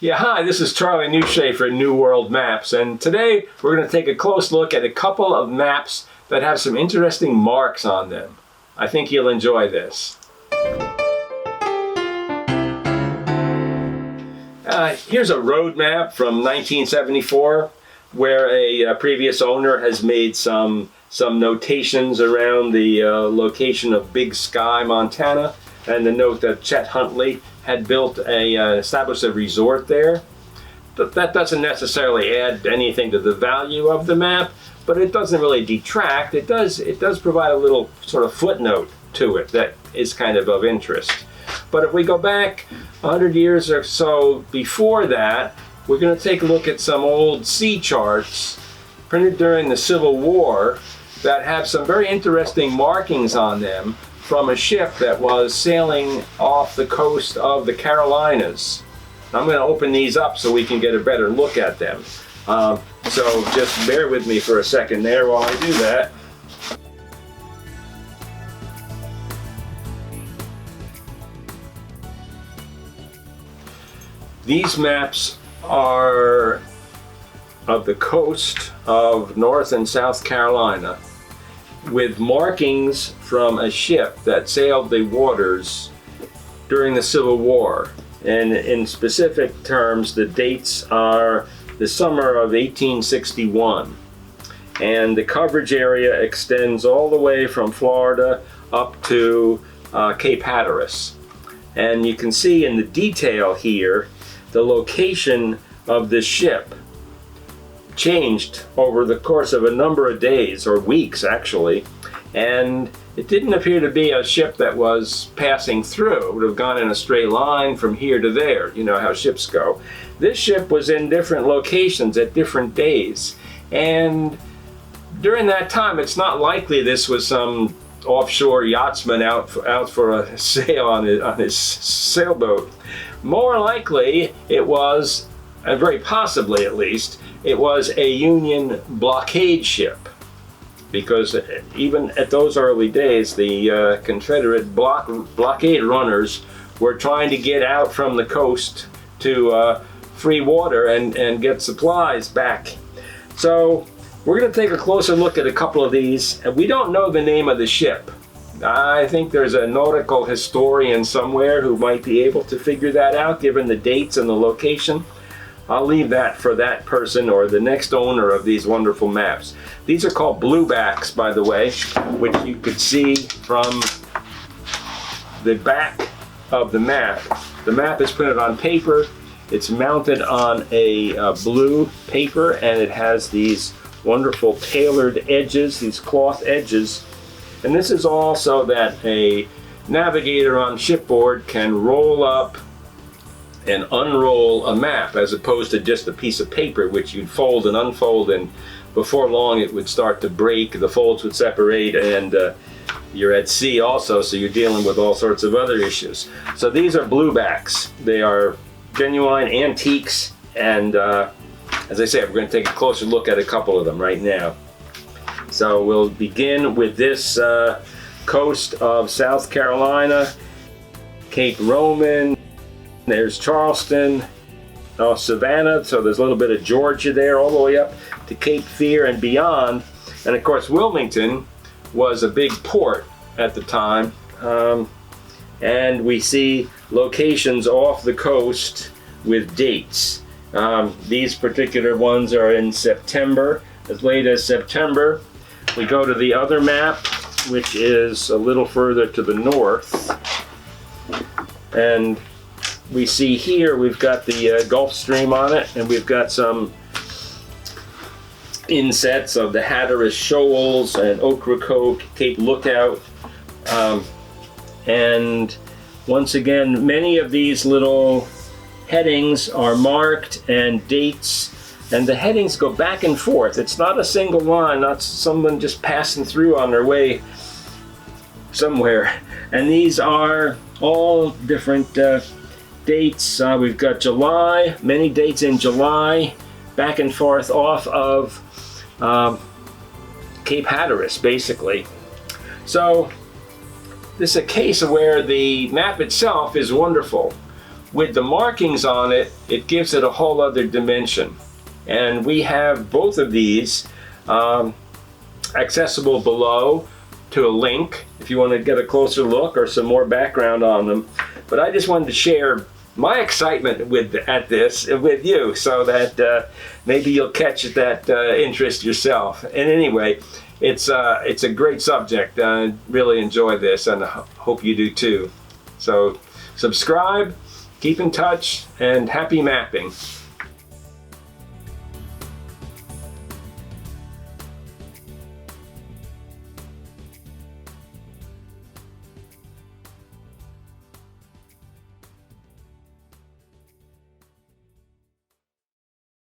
Yeah, hi, this is Charlie Newshafer at New World Maps, and today we're going to take a close look at a couple of maps that have some interesting marks on them. I think you'll enjoy this. Here's a road map from 1974 where a previous owner has made some notations around the location of Big Sky, Montana, and the note that Chet Huntley had established a resort there. But that doesn't necessarily add anything to the value of the map, but it doesn't really detract. It does provide a little sort of footnote to it that is kind of interest. But if we go back 100 years or so before that, we're going to take a look at some old sea charts printed during the Civil War that have some very interesting markings on them from a ship that was sailing off the coast of the Carolinas. I'm going to open these up so we can get a better look at them. So just bear with me for a second there while I do that. These maps are of the coast of North and South Carolina, with markings from a ship that sailed the waters during the Civil War. And in specific terms, the dates are the summer of 1861. And the coverage area extends all the way from Florida up to Cape Hatteras. And you can see in the detail here, the location of this ship changed over the course of a number of days, or weeks actually, and it didn't appear to be a ship that was passing through. It would have gone in a straight line from here to there. You know how ships go. This ship was in different locations at different days, and during that time it's not likely this was some offshore yachtsman out for a sail on his sailboat. More likely it was, and very possibly at least, it was a Union blockade ship, because even at those early days, the Confederate blockade runners were trying to get out from the coast to free water and get supplies back. So we're going to take a closer look at a couple of these, and we don't know the name of the ship. I think there's a nautical historian somewhere who might be able to figure that out, given the dates and the location. I'll leave that for that person or the next owner of these wonderful maps. These are called bluebacks, by the way, which you could see from the back of the map. The map is printed on paper. It's mounted on a blue paper, and it has these wonderful tailored edges, these cloth edges. And this is all so that a navigator on shipboard can roll up and unroll a map, as opposed to just a piece of paper which you'd fold and unfold, and before long it would start to break, the folds would separate, and you're at sea also, so you're dealing with all sorts of other issues. So these are bluebacks. They are genuine antiques, and as I said, we're going to take a closer look at a couple of them right now. So we'll begin with this coast of South Carolina, Cape Roman. There's Charleston, Savannah, so there's a little bit of Georgia there, all the way up to Cape Fear and beyond. And of course, Wilmington was a big port at the time. And we see locations off the coast with dates. These particular ones are in September, as late as September. We go to the other map, which is a little further to the north. And we see here we've got the Gulf Stream on it, and we've got some insets of the Hatteras Shoals and Ocracoke, Cape Lookout. And once again, many of these little headings are marked and dates, and the headings go back and forth. It's not a single line, not someone just passing through on their way somewhere. And these are all different dates. We've got July, many dates in July, back and forth off of Cape Hatteras, basically. So this is a case where the map itself is wonderful, with the markings on it, it gives it a whole other dimension. And we have both of these accessible below to a link if you want to get a closer look or some more background on them. But I just wanted to share my excitement at this with you, so that maybe you'll catch that interest yourself. And anyway, it's a great subject. I really enjoy this, and I hope you do too. So subscribe, keep in touch, and happy mapping.